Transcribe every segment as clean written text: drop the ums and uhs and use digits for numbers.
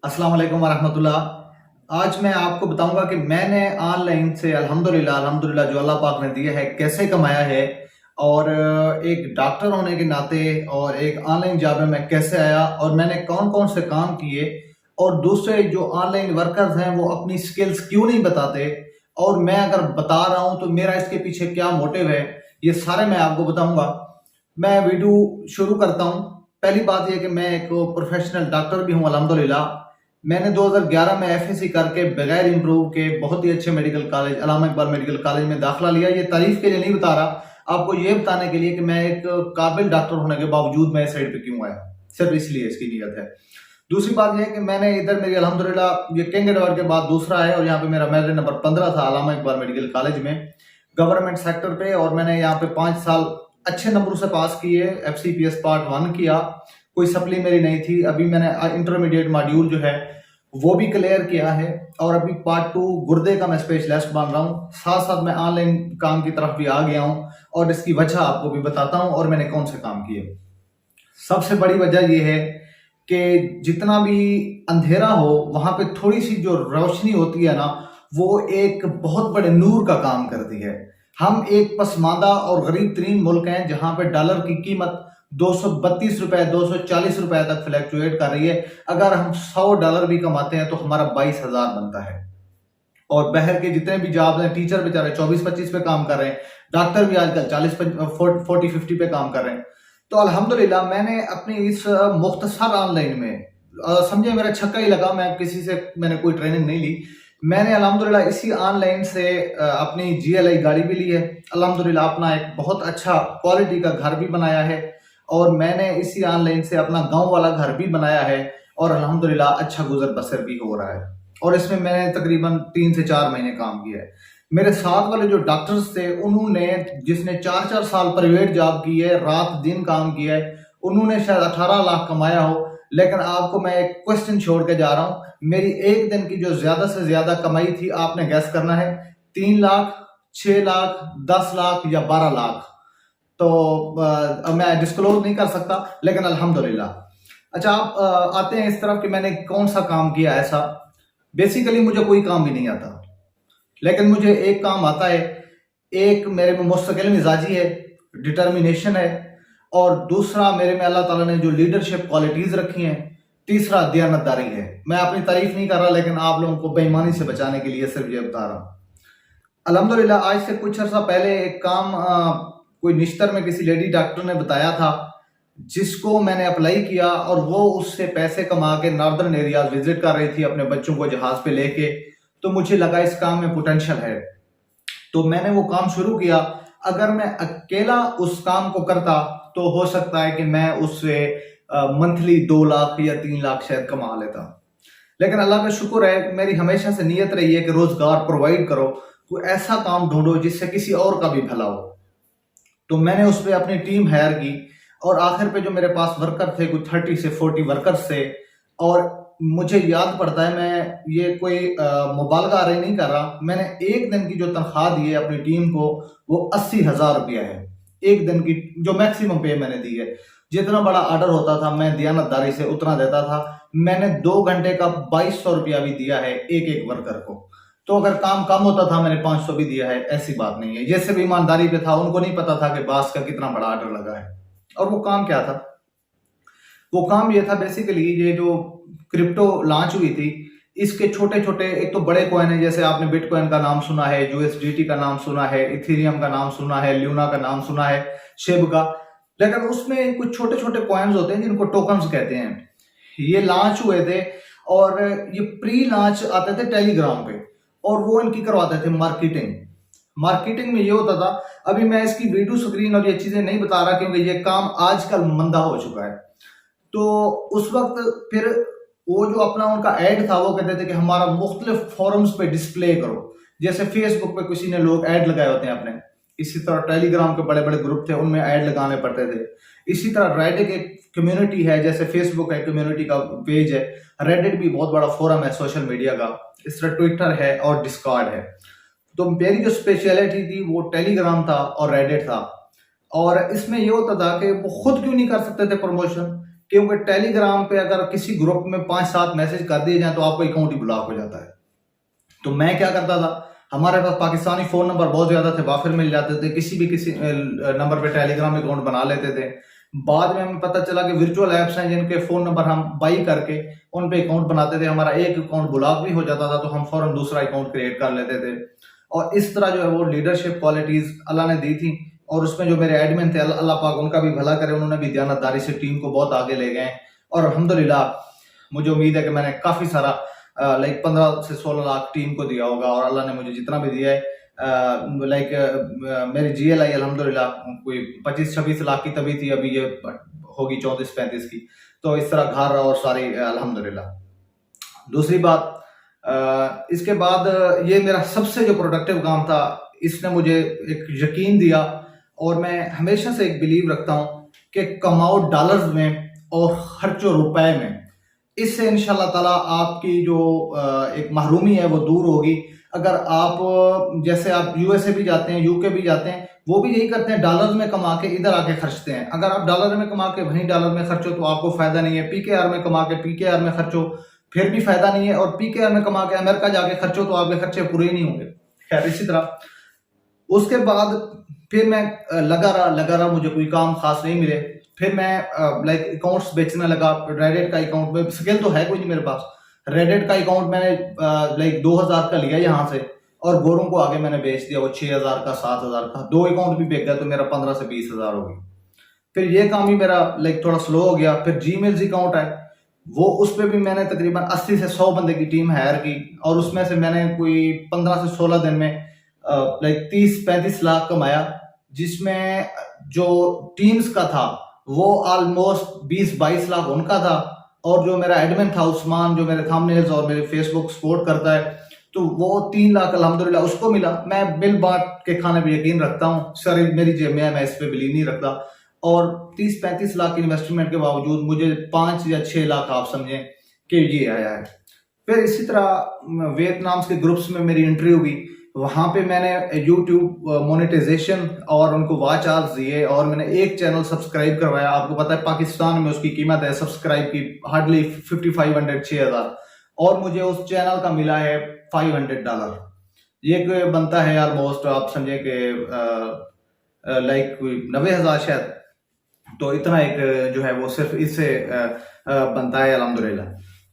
अस्सलाम वालेकुम वरहमतुल्लाह। आज मैं आपको बताऊंगा कि मैंने ऑनलाइन से अल्हम्दुलिल्लाह अल्हम्दुलिल्लाह जो अल्लाह पाक ने दिया है कैसे कमाया है। और एक डॉक्टर होने के नाते और एक ऑनलाइन जॉब में मैं कैसे आया और मैंने कौन कौन से काम किए। और दूसरे जो ऑनलाइन वर्कर्स हैं वो अपनी स्किल्स क्यों नहीं बताते, और मैं अगर बता रहा हूं तो मेरा इसके पीछे क्या मोटिव है, ये सारे मैं आपको बताऊंगा। मैं वीडियो शुरू करता हूं। पहली बात यह कि मैं एक प्रोफेशनल डॉक्टर भी हूं अल्हम्दुलिल्लाह। मैंने 2011 में एफएससी करके बगैर इंप्रूव के बहुत ही अच्छे मेडिकल कॉलेज अल्लामा इकबाल मेडिकल कॉलेज में दाखिला लिया। ये तारीफ के लिए नहीं बता रहा, आपको ये बताने के लिए कि मैं एक काबिल डॉक्टर होने के बावजूद मैं इस साइड पे क्यों आया, सिर्फ इसलिए इसकी नीयत है। दूसरी बात यह है कि मैंने इधर मेरी अल्हम्दुलिल्लाह ये किंग एडवर्ड के बाद दूसरा है, और यहाँ पे मेरा मेरिट नंबर 15 था अल्लामा इकबाल मेडिकल कॉलेज में गवर्नमेंट सेक्टर पे। और मैंने यहाँ पे 5 साल अच्छे नंबरों से पास किए। एफसीपीएस पार्ट 1 किया, कोई सप्ली मेरी नहीं थी। अभी मैंने इंटरमीडिएट मॉड्यूल जो है वो भी क्लियर किया है, और अभी पार्ट 2 गुर्दे का मैं स्पेशलिस्ट बन रहा हूँ। साथ साथ मैं ऑनलाइन काम की तरफ भी आ गया हूँ, और इसकी वजह आपको भी बताता हूँ और मैंने कौन से काम किए। सबसे बड़ी वजह यह है कि जितना भी अंधेरा हो वहां पे थोड़ी सी जो रोशनी होती है ना, वो एक बहुत बड़े नूर का काम करती है। हम एक पसमानदा और गरीब तरीन मुल्क हैं जहां पे डॉलर की कीमत 232 रुपए 240 रुपए तक फ्लैक्चुएट कर रही है। अगर हम $100 भी कमाते हैं तो हमारा 22,000 बनता है। और बाहर के जितने भी जॉब हैं, टीचर बेचारे 24-25 पे काम कर रहे हैं, डॉक्टर भी आजकल 40-50 पे काम कर रहे हैं। तो अल्हम्दुलिल्लाह मैंने अपनी इस मुख्तसर ऑनलाइन में समझे मेरा छक्का ही लगा। मैं किसी से मैंने कोई ट्रेनिंग नहीं ली। मैंने अल्हम्दुलिल्लाह इसी ऑनलाइन से अपनी जीएलआई गाड़ी भी ली है। अल्हम्दुलिल्लाह अपना एक बहुत अच्छा क्वालिटी का घर भी बनाया है, और मैंने इसी ऑनलाइन से अपना गांव वाला घर भी बनाया है, और अल्हम्दुलिल्लाह अच्छा गुजर बसर भी हो रहा है। और इसमें मैंने तकरीबन 3 से 4 महीने काम किया है। मेरे साथ वाले जो डॉक्टर्स थे उन्होंने, जिसने 4-4 साल प्राइवेट जॉब की है, रात दिन काम किया है, उन्होंने शायद 18 लाख कमाया हो। लेकिन आपको मैं एक क्वेश्चन छोड़ के जा रहा हूं। मेरी एक दिन की जो ज्यादा से ज्यादा कमाई थी, आपने गैस करना है, 3 लाख, 6 लाख, 10 लाख या 12 लाख। तो मैं डिस्क्लोज नहीं कर सकता, लेकिन अल्हम्दुलिल्लाह। अच्छा, आप आते हैं इस तरफ कि मैंने कौन सा काम किया ऐसा। बेसिकली मुझे कोई काम भी नहीं आता, लेकिन मुझे एक काम आता है। एक मेरे में मुस्तकिल मिजाजी है, डिटर्मिनेशन है, और दूसरा मेरे में अल्लाह ताला ने जो लीडरशिप क्वालिटीज रखी हैं, तीसरा दयानतदारी है। मैं अपनी तारीफ नहीं कर रहा, लेकिन आप लोगों को बेईमानी से बचाने के लिए सिर्फ ये बता रहा हूं। अल्हम्दुलिल्लाह आज से कुछ अर्सा पहले एक काम कोई निश्तर में किसी लेडी डॉक्टर ने बताया था, जिसको मैंने अप्लाई किया, और वो उससे पैसे कमा के नॉर्दर्न एरियाज विजिट कर रही थी अपने बच्चों को जहाज पे लेके। तो मुझे लगा इस काम में पोटेंशियल है, तो मैंने वो काम शुरू किया। अगर मैं अकेला उस काम को करता तो हो सकता है कि मैं उससे मंथली 2 लाख या 3 लाख शायद कमा लेता। लेकिन अल्लाह का शुक्र है, मेरी हमेशा से नीयत रही है कि रोजगार प्रोवाइड करो, कोई ऐसा काम ढूंढो जिससे किसी और का भी भला हो। तो मैंने उस पर अपनी टीम हायर की, और आखिर पे जो मेरे पास वर्कर थे, कुछ 30 से 40 वर्कर्स थे। और मुझे याद पड़ता है, मैं ये कोई मुबालगा रही नहीं कर रहा, मैंने एक दिन की जो तनख्वाह दी है अपनी टीम को, वो 80,000 रुपया है एक दिन की, जो मैक्सिमम पे मैंने दी है। जितना बड़ा ऑर्डर होता था मैं दयानतदारी से उतना देता था। मैंने 2 घंटे का 2200 रुपया भी दिया है एक एक वर्कर को। तो अगर काम कम होता था मैंने 500 भी दिया है, ऐसी बात नहीं है। जैसे भी ईमानदारी पे था, उनको नहीं पता था कि बास का कितना बड़ा ऑर्डर लगा है। और वो काम क्या था? वो काम ये था, बेसिकली ये जो क्रिप्टो लॉन्च हुई थी, इसके छोटे छोटे, एक तो बड़े कॉइन है, जैसे आपने बिटकॉइन का नाम सुना है, यूएसडीटी का नाम सुना है, इथेरियम का नाम सुना है, ल्यूना का नाम सुना है, शिब का। लेकिन उसमें कुछ छोटे छोटे कॉइन्स होते हैं जिनको टोकन्स कहते हैं। ये लॉन्च हुए थे, और ये प्री लॉन्च आते थे टेलीग्राम पे, और वो इनकी करवाते थे मार्केटिंग। मार्केटिंग में ये होता था, अभी मैं इसकी वीडियो स्क्रीन और ये चीजें नहीं बता रहा क्योंकि ये काम आजकल मंदा हो चुका है। तो उस वक्त फिर वो जो अपना उनका ऐड था, वो कहते थे कि हमारा मुख्तलिफ फोरम्स पे डिस्प्ले करो। जैसे फेसबुक पे किसी ने लोग ऐड लगाए होते हैं अपने, इसी तरह टेलीग्राम के बड़े बड़े ग्रुप थे, उनमें ऐड लगाने पड़ते थे। इसी तरह रेडिट एक कम्युनिटी है, जैसे फेसबुक है कम्युनिटी का पेज है, रेडिट भी बहुत बड़ा फोरम है सोशल मीडिया का। इस तरह ट्विटर है और डिस्कॉर्ड है। तो मेरी जो स्पेशलिटी थी वो टेलीग्राम था और रेडिट था। और इसमें ये होता था कि वो खुद क्यों नहीं कर सकते थे प्रमोशन, क्योंकि टेलीग्राम पे अगर किसी ग्रुप में 5-7 मैसेज कर दिए जाए तो आपका अकाउंट ही ब्लॉक हो जाता है। तो मैं क्या करता था, हमारे पास पाकिस्तानी फ़ोन नंबर बहुत ज़्यादा थे, वाफिर मिल जाते थे, किसी नंबर पे टेलीग्राम अकाउंट बना लेते थे। बाद में हमें पता चला कि वर्चुअल ऐप्स हैं जिनके फ़ोन नंबर हम बाई करके उन पे अकाउंट बनाते थे। हमारा एक अकाउंट ब्लॉक भी हो जाता था तो हम फ़ौरन दूसरा अकाउंट क्रिएट कर लेते थे। और इस तरह जो है वो लीडरशिप क्वालिटीज़ अल्लाह ने दी थी, और उसमें जो मेरे एडमिन थे अल्लाह पाक उनका भी भला करे, उन्होंने भी दयानतदारी से टीम को बहुत आगे ले गए। और अल्हम्दुलिल्लाह मुझे उम्मीद है कि मैंने काफ़ी सारा लाइक 15 से 16 लाख टीम को दिया होगा, और अल्लाह ने मुझे जितना भी दिया है मेरी GLI अल्हम्दुलिल्लाह कोई 25-26 लाख की तभी थी, अभी ये होगी 34-35 की। तो इस तरह घर और सारी अल्हम्दुलिल्लाह। दूसरी बात, इसके बाद ये मेरा सबसे जो प्रोडक्टिव काम था, इसने मुझे एक यकीन दिया, और मैं हमेशा से एक बिलीव रखता हूँ कि कमाओ डॉलर्स में और खर्चो रुपए में। इससे इंशाल्लाह ताला आपकी जो एक महरूमी है वो दूर होगी। अगर आप जैसे आप USA भी जाते हैं, UK भी जाते हैं, वो भी यही करते हैं, डॉलर्स में कमा के इधर आके खर्चते हैं। अगर आप डॉलर में कमा के वहीं डॉलर में खर्चो तो आपको फायदा नहीं है, PKR में कमा के PKR में खर्चो फिर भी फायदा नहीं है, और PKR में कमा के अमेरिका जाके खर्चो तो आपके खर्चे पूरे ही नहीं होंगे। खैर, इसी तरह उसके बाद फिर मैं लगा रहा, मुझे कोई काम खास नहीं मिले। फिर मैं लाइक अकाउंट्स बेचने लगा। रेडिट का अकाउंट में स्किल तो है कोई नहीं मेरे पास, रेडिट का अकाउंट मैंने लाइक 2000 का लिया यहाँ से, और गोरों को आगे मैंने बेच दिया वो 6000 का, 7000 का। 2 अकाउंट भी बेच गया तो मेरा 15 से 20 हजार हो गया। फिर ये काम ही मेरा लाइक थोड़ा स्लो हो गया। फिर जीमेल्स अकाउंट है वो, उस पर भी मैंने तकरीबन 80 से 100 बंदे की टीम हायर की, और उसमें से मैंने कोई 15 से 16 दिन में लाइक 30-35 लाख कमाया, जिसमें जो टीम्स का था वो ऑलमोस्ट 20-22 लाख उनका था, और जो मेरा एडमिन था उस्मान, जो मेरे थंबनेल्स और मेरे फेसबुक सपोर्ट करता है, तो वो 3 लाख अल्हम्दुलिल्लाह उसको मिला। मैं बिल बांट के खाने पे यकीन रखता हूँ, सर मेरी जेब में है, मैं इस पे बिलीव नहीं रखता। और 30-35 लाख की इन्वेस्टमेंट के बावजूद मुझे 5 या 6 लाख आप समझें कि ये आया है। फिर इसी तरह वियतनाम के ग्रुप्स में मेरी एंट्री हुई, वहां पे मैंने YouTube मोनेटाइजेशन और उनको वॉच आवर्स दिए, और मैंने एक चैनल सब्सक्राइब करवाया। आपको पता है पाकिस्तान में उसकी कीमत है सब्सक्राइब की हार्डली 5500-6000, और मुझे उस चैनल का मिला है $500। ये बनता है ऑलमोस्ट आप समझे कि लाइक 90,000 शायद। तो इतना एक जो है वो सिर्फ इससे बनता है अल्हम्दुलिल्लाह।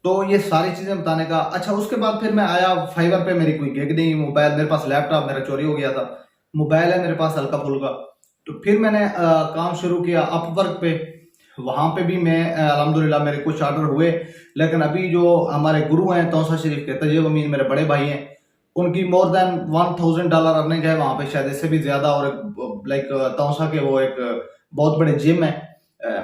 तो ये सारी चीजें बताने का। अच्छा, उसके बाद फिर मैं आया फाइवर पे, मेरी कोई गिग नहीं, मोबाइल मेरे पास, लैपटॉप मेरा चोरी हो गया था, मोबाइल है मेरे पास हल्का फुल्का। तो फिर मैंने काम शुरू किया अपवर्क पे। वहां पे भी मैं अल्हम्दुलिल्लाह मेरे कुछ ऑर्डर हुए, लेकिन अभी जो हमारे गुरु हैं तौसा शरीफ के, तैयब अमीन मेरे बड़े भाई हैं, उनकी मोर देन $1000 अर्निंग है वहां पे, शायद इससे भी ज्यादा। और लाइक तौसा के वो एक बहुत बड़े जिम है,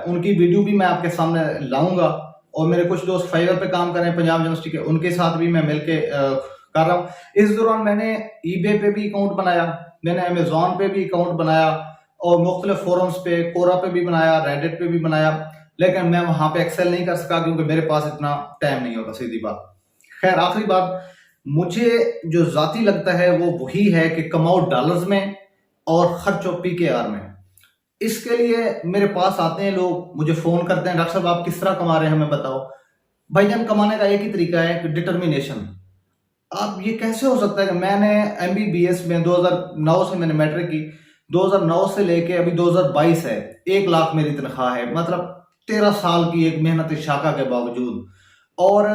उनकी वीडियो भी मैं आपके सामने लाऊंगा। और मेरे कुछ दोस्त फाइवर पे काम कर रहे हैं पंजाब यूनिवर्सिटी के, उनके साथ भी मैं मिलके कर रहा हूँ। इस दौरान मैंने eBay पे भी अकाउंट बनाया, मैंने अमेजोन पे भी अकाउंट बनाया, और मुख्तलिफ फोरम्स पे, कोरा पे भी बनाया, रेडिट पे भी बनाया, लेकिन मैं वहां पे एक्सेल नहीं कर सका क्योंकि मेरे पास इतना टाइम नहीं होता, सीधी बात। खैर, आखिरी बात, मुझे जो जाती लगता है वो वही है कि कमाओ डॉलर्स में और खर्चो PKR में। इसके लिए मेरे पास आते हैं लोग, मुझे फोन करते हैं, डॉक्टर साहब आप किस तरह कमा रहे हैं हमें बताओ। भाईजान, कमाने का एक ही तरीका है, डिटर्मिनेशन। आप ये कैसे हो सकता है कि मैंने MBBS में 2009 से मैंने मैट्रिक की, 2009 से लेके अभी 2022 है, 1 लाख मेरी तनख्वाह है, मतलब 13 साल की एक मेहनत शाखा के बावजूद। और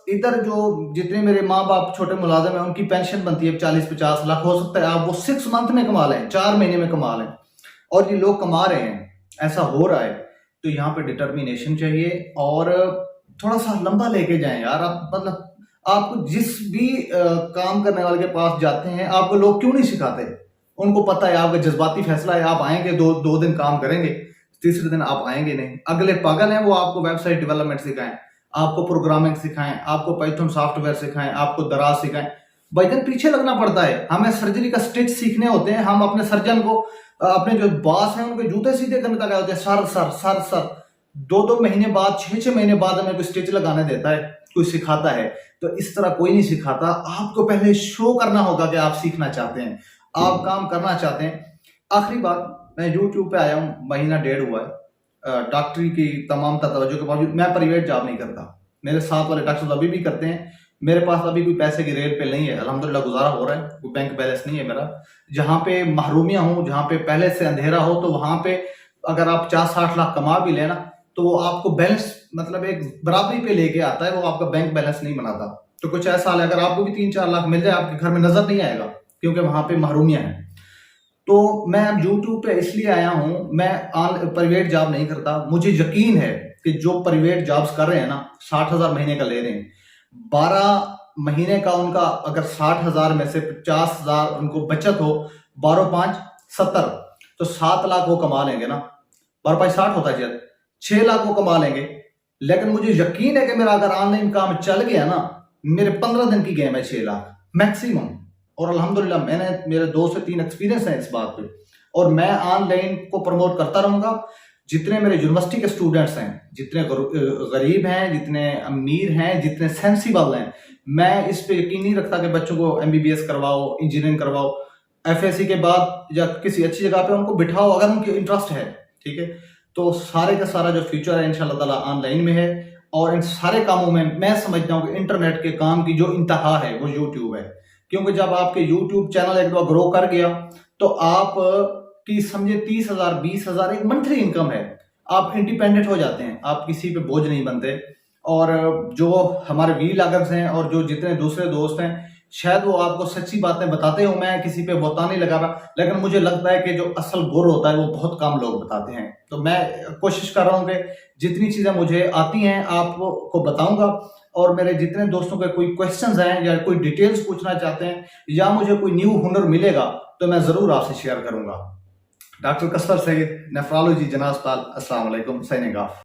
इधर जो जितने मेरे माँ बाप छोटे मुलाजिम हैं उनकी पेंशन बनती है 40-50 लाख। हो सकता है आप वो 6 मंथ में कमा लें, 4 महीने में कमा लें, और ये लोग कमा रहे हैं, ऐसा हो रहा है। तो यहाँ पे डिटर्मिनेशन चाहिए, और थोड़ा सा लंबा लेके जाएं यार। आप मतलब आपको जिस भी काम करने वाले के पास जाते हैं, आपको लोग क्यों नहीं सिखाते? उनको पता है आपका जज्बाती फैसला है, आप आएंगे, दो दिन काम करेंगे, तीसरे दिन आप आएंगे नहीं। अगले पागल हैं, वो आपको वेबसाइट डेवलपमेंट सिखाएं, आपको प्रोग्रामिंग सिखाएं, आपको पाइथन सॉफ्टवेयर सिखाएं, आपको दराज सिखाएं। भाईजान, पीछे लगना पड़ता है। हमें सर्जरी का स्टिच सीखने होते हैं, हम अपने सर्जन को, अपने जो बॉस हैं उनके जूते सीधे करने तक आए होते हैं, सर 2-2 महीने बाद, 6-6 महीने बाद हमें कोई स्टिच लगाने देता है, कोई सिखाता है। तो इस तरह कोई नहीं सिखाता। आपको पहले शो करना होगा कि आप सीखना चाहते हैं, आप काम करना चाहते हैं। आखिरी बात, मैं YouTube पे आया हूँ, महीना 1.5 हुआ है, डॉक्टरी की तमाम तवज्जो के बावजूद मैं प्राइवेट जॉब नहीं करता। मेरे साथ वाले डॉक्टर्स अभी भी करते हैं। मेरे पास अभी कोई पैसे की रेट पे नहीं है, अल्हम्दुलिल्लाह गुजारा हो रहा है, कोई बैंक बैलेंस नहीं है मेरा। जहाँ पे महरूमियाँ हूँ, जहाँ पे पहले से अंधेरा हो, तो वहाँ पे अगर आप 50-60 लाख कमा भी लेना तो वो आपको बैलेंस मतलब एक बराबरी पे लेके आता है, वो आपका बैंक बैलेंस नहीं बनाता। तो कुछ ऐसा हाल है, अगर आपको भी 3-4 लाख मिल जाए आपके घर में नजर नहीं आएगा, क्योंकि वहां पे महरूमियां हैं। तो मैं अब यूट्यूब पे इसलिए आया हूं, मैं प्राइवेट जॉब नहीं करता। मुझे यकीन है कि जो प्राइवेट जॉब्स कर रहे हैं ना, 60,000 महीने का ले रहे हैं, 12 महीने का उनका अगर 60,000 में से 50,000 उनको बचत हो, 12×5 70, तो 7 लाख वो कमा लेंगे ना। 12×5 60 होता है, 6 लाख वो कमा लेंगे। लेकिन मुझे यकीन है कि मेरा अगर ऑनलाइन काम चल गया ना, मेरे 15 दिन की गेम है 6 लाख मैक्सिमम। और अल्हम्दुलिल्लाह मैंने मेरे 2 से 3 एक्सपीरियंस है इस बात पे, और मैं ऑनलाइन को प्रमोट करता रहूंगा। जितने मेरे यूनिवर्सिटी के स्टूडेंट्स हैं, जितने गरीब हैं, जितने अमीर हैं, जितने सेंसिबल हैं, मैं इस पे यकीन नहीं रखता कि बच्चों को MBBS करवाओ, इंजीनियरिंग करवाओ, FSC के बाद या किसी अच्छी जगह पे उनको बिठाओ अगर उनके इंटरेस्ट है, ठीक है। तो सारे का सारा जो फ्यूचर है इंशाल्लाह ताला ऑनलाइन में है। और इन सारे कामों में मैं समझता हूँ कि इंटरनेट के काम की जो इंतहा है वो यूट्यूब है। क्योंकि जब आपके यूट्यूब चैनल एक बार ग्रो कर गया तो आप की समझे 30,000 20,000 एक मंथली इनकम है, आप इंडिपेंडेंट हो जाते हैं, आप किसी पे बोझ नहीं बनते। और जो हमारे व्लॉगर्स हैं और जो जितने दूसरे दोस्त हैं, शायद वो आपको सच्ची बातें बताते हो, मैं किसी पे बहता नहीं लगा रहा, लेकिन मुझे लगता है कि जो असल गुर होता है वो बहुत कम लोग बताते हैं। तो मैं कोशिश कर रहा हूँ कि जितनी चीजें मुझे आती हैं आपको बताऊंगा। और मेरे जितने दोस्तों के कोई क्वेश्चंस हैं या कोई डिटेल्स पूछना चाहते हैं या मुझे कोई न्यू हुनर मिलेगा तो मैं जरूर आपसे शेयर करूंगा। डॉक्टर कसर सईद, नेफ्रोलॉजी, जनाब अस्सलाम वालेकुम, साइनिंग ऑफ।